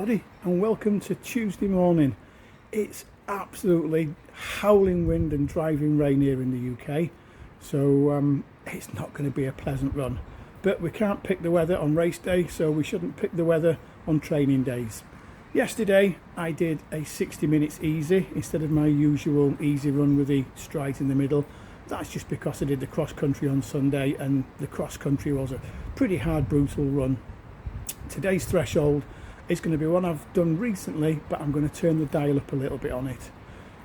everybody, and welcome to Tuesday morning. It's absolutely howling wind and driving rain here in the UK, so it's not going to be a pleasant run. But we can't pick the weather on race day, so we shouldn't pick the weather on training days. Yesterday I did a 60 minutes easy instead of my usual easy run with the stride in the middle. That's just because I did the cross country on Sunday, and the cross country was a pretty hard, brutal run. Today's threshold is going to be one I've done recently, but I'm going to turn the dial up a little bit on it.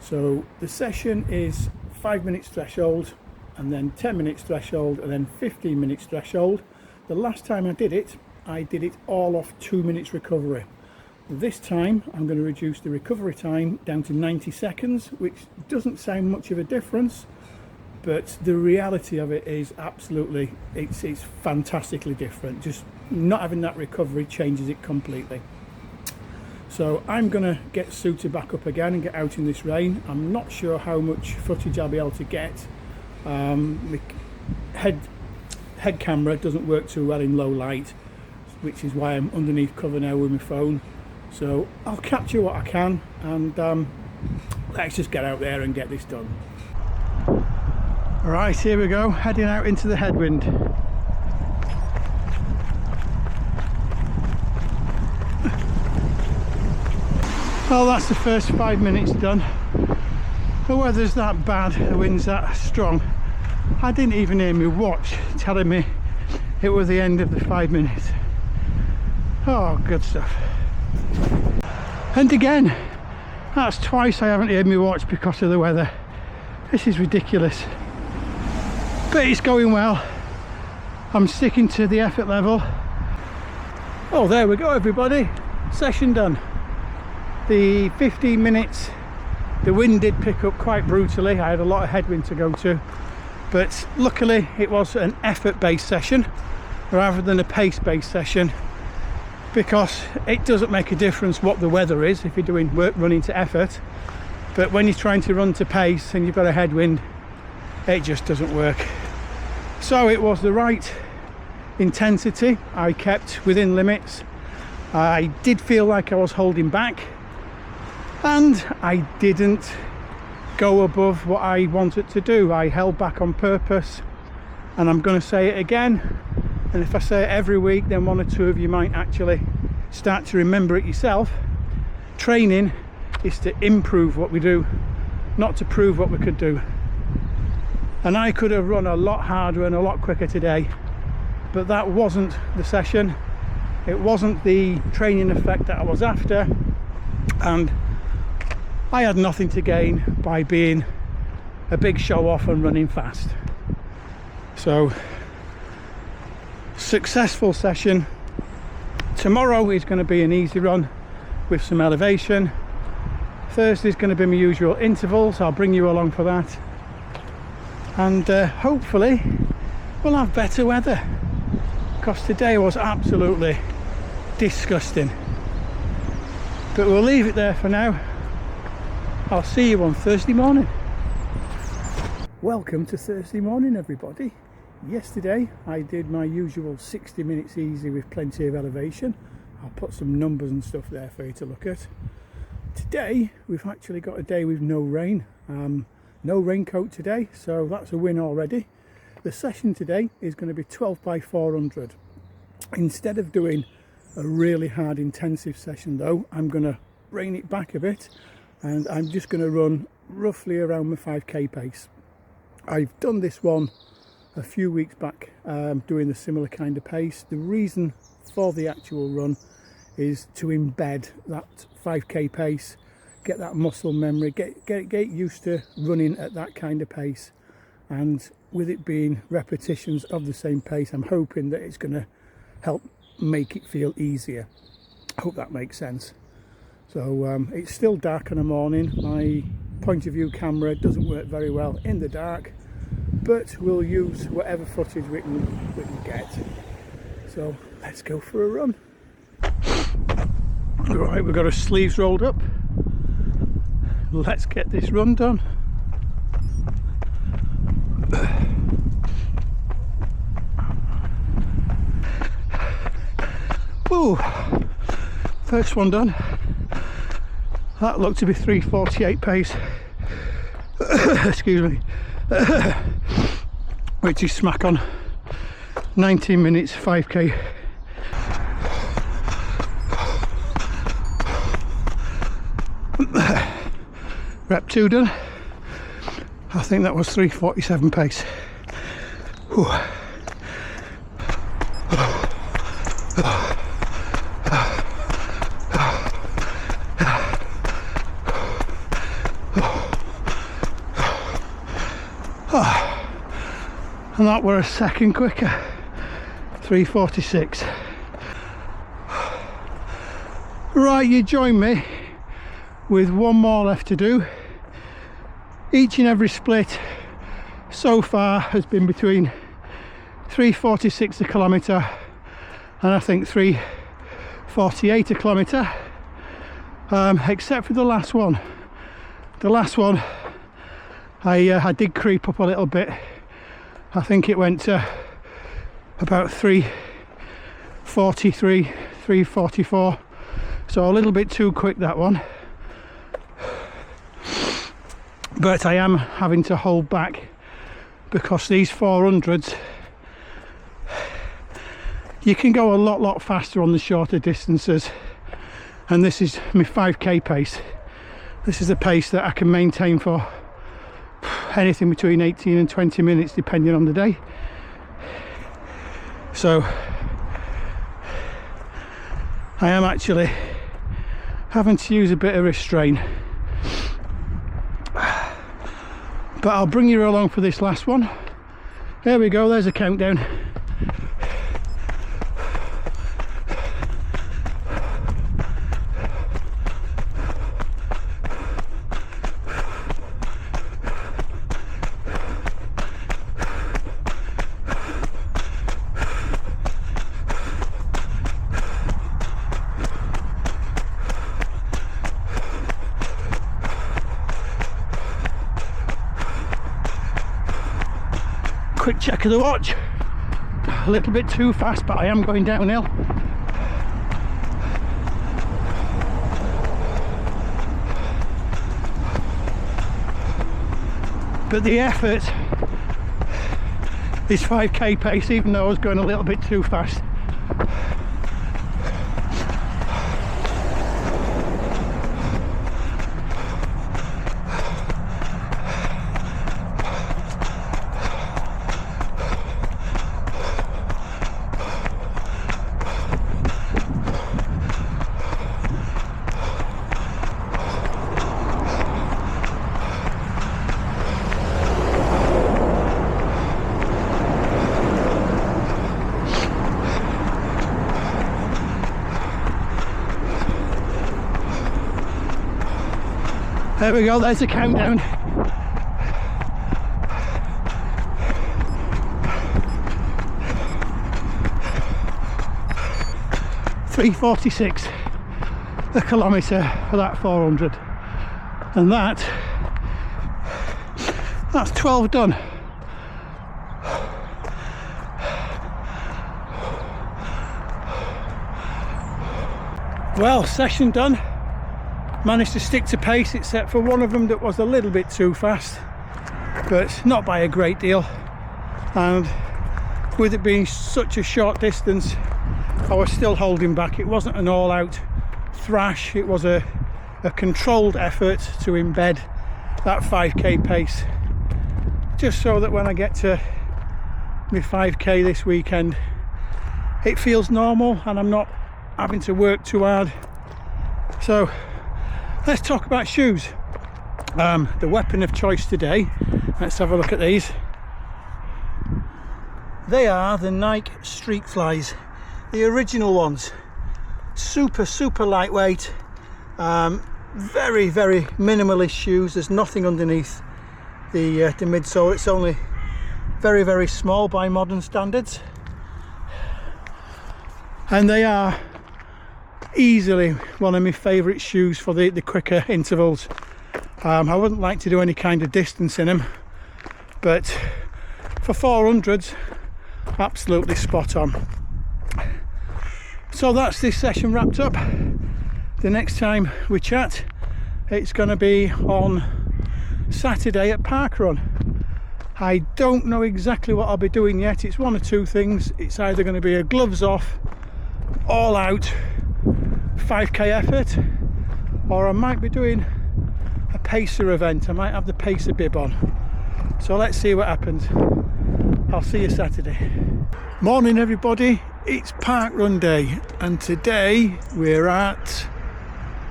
So the session is 5 minutes threshold, and then 10 minutes threshold, and then 15 minutes threshold. The last time I did it all off 2 minutes recovery. This time I'm going to reduce the recovery time down to 90 seconds, which doesn't sound much of a difference, but the reality of it is absolutely, it's fantastically different. Just not having that recovery changes it completely. So I'm gonna get suited back up again and get out in this rain. I'm not sure how much footage I'll be able to get. The head camera doesn't work too well in low light, which is why I'm underneath cover now with my phone. So I'll capture what I can, and let's just get out there and get this done. Right, here we go, heading out into the headwind. Well, that's the first 5 minutes done. The weather's that bad, the wind's that strong. I didn't even hear my watch telling me it was the end of the 5 minutes. Oh, good stuff. And again, that's twice I haven't heard my watch because of the weather. This is ridiculous. But it's going well. I'm sticking to the effort level. Oh, there we go, everybody. Session done. The 15 minutes, the wind did pick up quite brutally. I had a lot of headwind to go to, but luckily it was an effort-based session rather than a pace-based session, because it doesn't make a difference what the weather is if you're doing work running to effort, but when you're trying to run to pace and you've got a headwind, it just doesn't work. So it was the right intensity. I kept within limits. I did feel like I was holding back, and I didn't go above what I wanted to do. I held back on purpose, and I'm going to say it again, and if I say it every week, then one or two of you might actually start to remember it yourself. Training is to improve what we do, not to prove what we could do. And I could have run a lot harder and a lot quicker today, but that wasn't the session. It wasn't the training effect that I was after, and I had nothing to gain by being a big show off and running fast. So, successful session. Tomorrow is going to be an easy run with some elevation. Thursday is going to be my usual intervals. I'll bring you along for that. And hopefully we'll have better weather, because today was absolutely disgusting. But we'll leave it there for now. I'll see you on Thursday morning. Welcome to Thursday morning, everybody. Yesterday I did my usual 60 minutes easy with plenty of elevation. I'll put some numbers and stuff there for you to look at. Today we've actually got a day with no rain. No raincoat today, so that's a win already. The session today is going to be 12 by 400. Instead of doing a really hard intensive session though, I'm going to rein it back a bit, and I'm just going to run roughly around my 5k pace. I've done this one a few weeks back, doing a similar kind of pace. The reason for the actual run is to embed that 5k pace, get that muscle memory, get used to running at that kind of pace. And with it being repetitions of the same pace, I'm hoping that it's going to help make it feel easier. I hope that makes sense. So it's still dark in the morning. My point of view camera doesn't work very well in the dark, but we'll use whatever footage we can get. So let's go for a run. Right, we've got our sleeves rolled up. Let's get this run done. Ooh, first one done. That looked to be 3:48 pace. Excuse me. Which is smack on 19 minutes 5k. Rep 2 done. I think that was 3:47 pace. Whew. And that were a second quicker, 3:46. Right, you join me with one more left to do. Each and every split so far has been between 3:46 a kilometre and I think 3:48 a kilometre, except for the last one. The last one I did creep up a little bit. I think it went to about 3:43, 3:44, so a little bit too quick, that one. But I am having to hold back because these 400s, you can go a lot faster on the shorter distances, and this is my 5k pace. This is a pace that I can maintain for anything between 18 and 20 minutes depending on the day. So I am actually having to use a bit of restraint, but I'll bring you along for this last one. There we go, there's a countdown. Quick check of the watch. A little bit too fast, but I am going downhill. But the effort is 5k pace, even though I was going a little bit too fast. There we go, there's the countdown. $3.46 a kilometre for that 400, and that's 12 done. Well, session done. Managed to stick to pace except for one of them that was a little bit too fast, but not by a great deal. And with it being such a short distance, I was still holding back. It wasn't an all-out thrash, it was a controlled effort to embed that 5k pace, just so that when I get to my 5k this weekend, it feels normal and I'm not having to work too hard. So let's talk about shoes. The weapon of choice today, let's have a look at these. They are the Nike Street Flies, the original ones. Super lightweight, very minimalist shoes. There's nothing underneath the midsole. It's only very small by modern standards, and they are easily one of my favourite shoes for the quicker intervals. I wouldn't like to do any kind of distance in them, but for 400s, absolutely spot on. So that's this session wrapped up. the next time we chat, it's going to be on Saturday at Parkrun. I don't know exactly what I'll be doing yet. It's one or two things. It's either going to be a gloves off, all out 5k effort, or I might be doing a pacer event. I might have the pacer bib on. So let's see what happens. I'll see you Saturday. Morning everybody, it's Parkrun day, and today we're at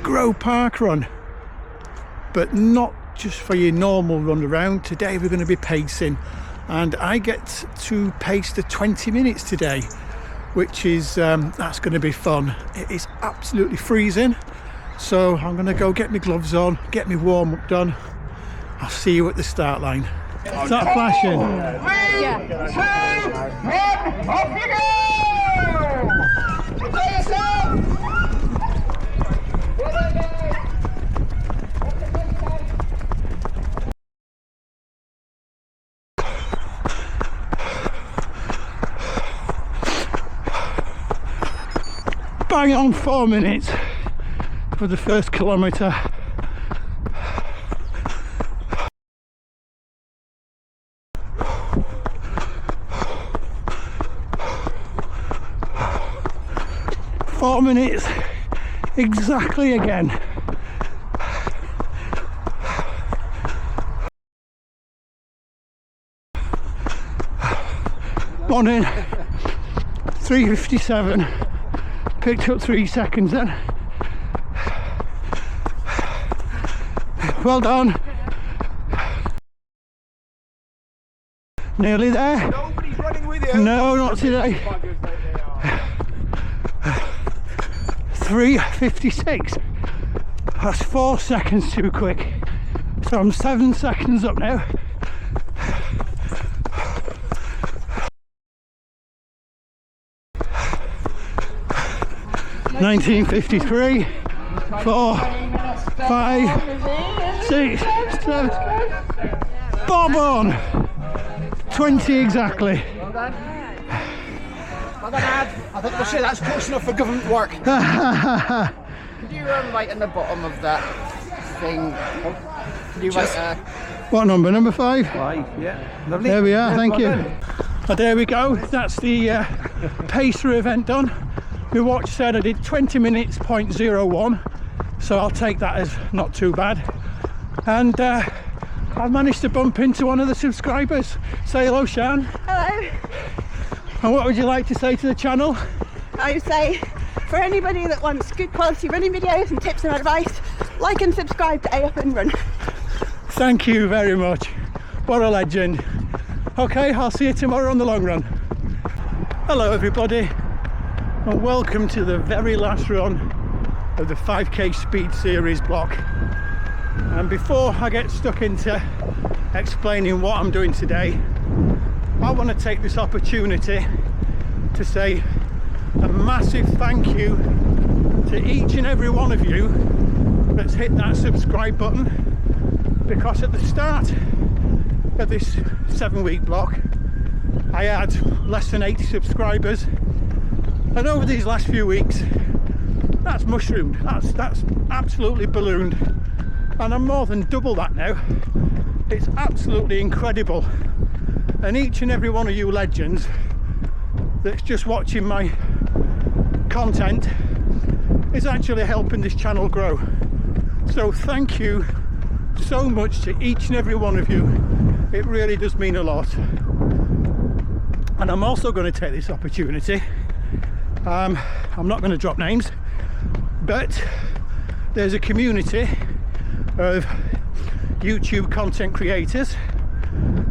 Parkrun, but not just for your normal run around. Today we're going to be pacing, and I get to pace the 20 minutes today, which is that's going to be fun. It is absolutely freezing, so I'm going to go get my gloves on, get my warm up done. I'll see you at the start line. Start flashing. 3, 2, 1, off you go! Enjoy yourself! Bang on 4 minutes for the first kilometre. Four minutes exactly again. Morning, 3:57. Picked up 3 seconds then. Well done. Nearly there. Nobody's running with you. No, not today. 3:56. That's 4 seconds too quick. So I'm 7 seconds up now. (19:53), 4, 5, 6, 7. Bob on. 20 exactly. Well done, Ad. I think we'll say that's close enough for government work. Could you write in the bottom of that thing? Could you write What number? Number 5? 5, yeah. Lovely. There we are, Yeah, thank well you. done. Oh, there we go. That's the pacer event done. My watch said I did 20 minutes 0.01, so I'll take that as not too bad. And I've managed to bump into one of the subscribers. Say hello, Shan. Hello. And what would you like to say to the channel? I would say, for anybody that wants good quality running videos and tips and advice, like and subscribe to A Up and Run. Thank you very much. What a legend. Okay, I'll see you tomorrow on the long run. Hello everybody, and welcome to the very last run of the 5k speed series block. And before I get stuck into explaining what I'm doing today, I want to take this opportunity to say a massive thank you to each and every one of you that's hit that subscribe button, because at the start of this 7-week block I had less than 80 subscribers, and over these last few weeks that's mushroomed, that's absolutely ballooned, and I'm more than double that now. It's absolutely incredible, and each and every one of you legends that's just watching my content is actually helping this channel grow. So thank you so much to each and every one of you. It really does mean a lot. And I'm also going to take this opportunity, I'm not going to drop names, but there's a community of YouTube content creators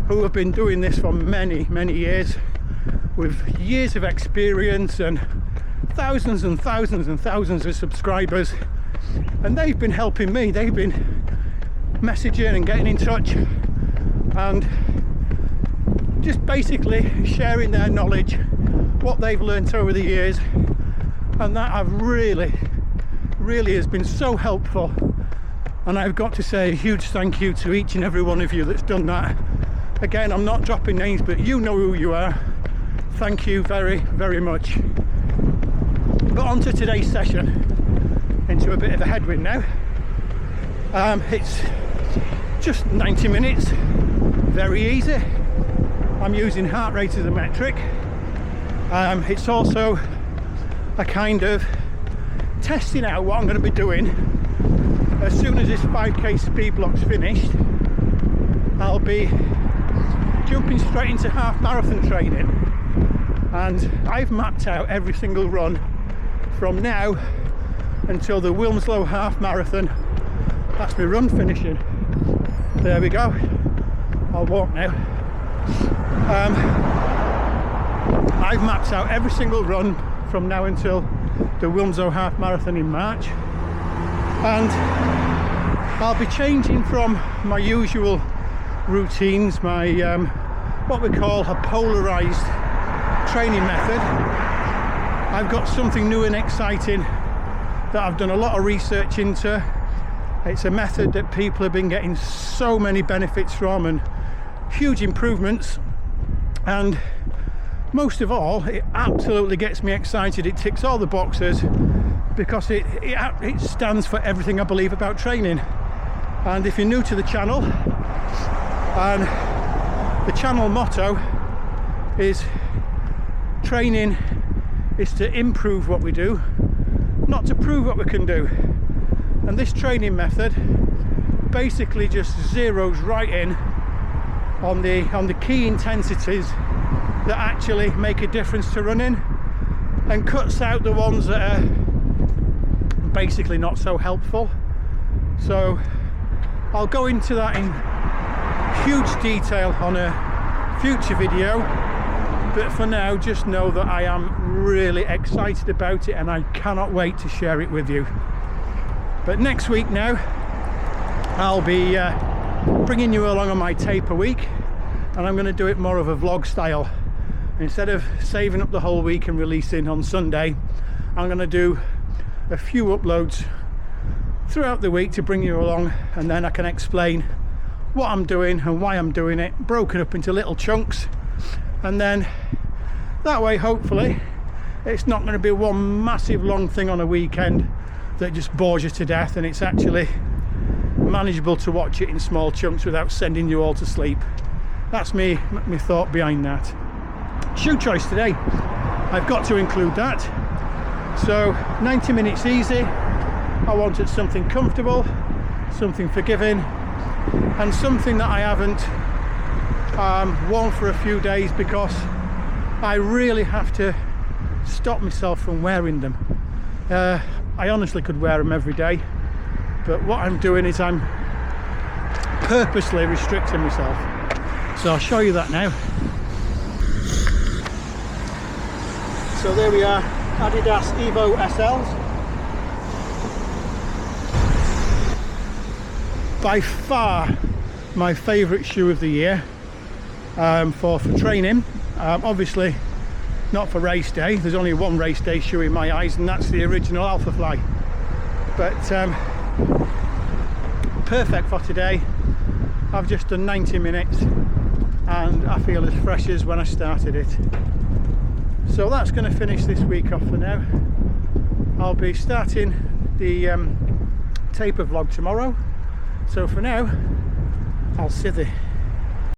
who have been doing this for many years, with years of experience and thousands and thousands and thousands of subscribers, and they've been helping me. They've been messaging and getting in touch and just basically sharing their knowledge, what they've learnt over the years, and that have really has been so helpful. And I've got to say a huge thank you to each and every one of you that's done that. Again, I'm not dropping names, but you know who you are. Thank you very much. But on to today's session. In into a bit of a headwind now. It's just 90 minutes, very easy. I'm using heart rate as a metric. It's also a kind of testing out what I'm going to be doing. As soon as this 5k speed block's finished, I'll be jumping straight into half marathon training, and I've mapped out every single run from now until the Wilmslow half marathon. That's my run finishing. There we go. I'll walk now. I've mapped out every single run from now until the Wilmslow half marathon in March, and I'll be changing from my usual routines, my what we call a polarized training method. I've got something new and exciting that I've done a lot of research into. It's a method that people have been getting so many benefits from and huge improvements, and most of all, it absolutely gets me excited. It ticks all the boxes because it stands for everything I believe about training. And if you're new to the channel, and the channel motto is training is to improve what we do, not to prove what we can do. And this training method basically just zeroes right in on the key intensities that actually make a difference to running, and cuts out the ones that are basically not so helpful. So I'll go into that in huge detail on a future video, but for now just know that I am really excited about it and I cannot wait to share it with you. But next week now I'll be bringing you along on my taper week, and I'm going to do it more of a vlog style. Instead of saving up the whole week and releasing on Sunday, I'm going to do a few uploads throughout the week to bring you along, and then I can explain what I'm doing and why I'm doing it, broken up into little chunks, and then that way hopefully it's not going to be one massive long thing on a weekend that just bores you to death, and it's actually manageable to watch it in small chunks without sending you all to sleep. That's my thought behind that. Shoe choice today, I've got to include that. So 90 minutes easy. I wanted something comfortable, something forgiving, and something that I haven't worn for a few days because I really have to stop myself from wearing them. I honestly could wear them every day, but what I'm doing is I'm purposely restricting myself. So I'll show you that now. So there we are, Adidas Evo SLs. By far my favourite shoe of the year for training. Obviously not for race day. There's only one race day shoe in my eyes, and that's the original Alpha Fly. But perfect for today. I've just done 90 minutes and I feel as fresh as when I started it. So that's going to finish this week off for now. I'll be starting the taper vlog tomorrow. So for now, I'll see you.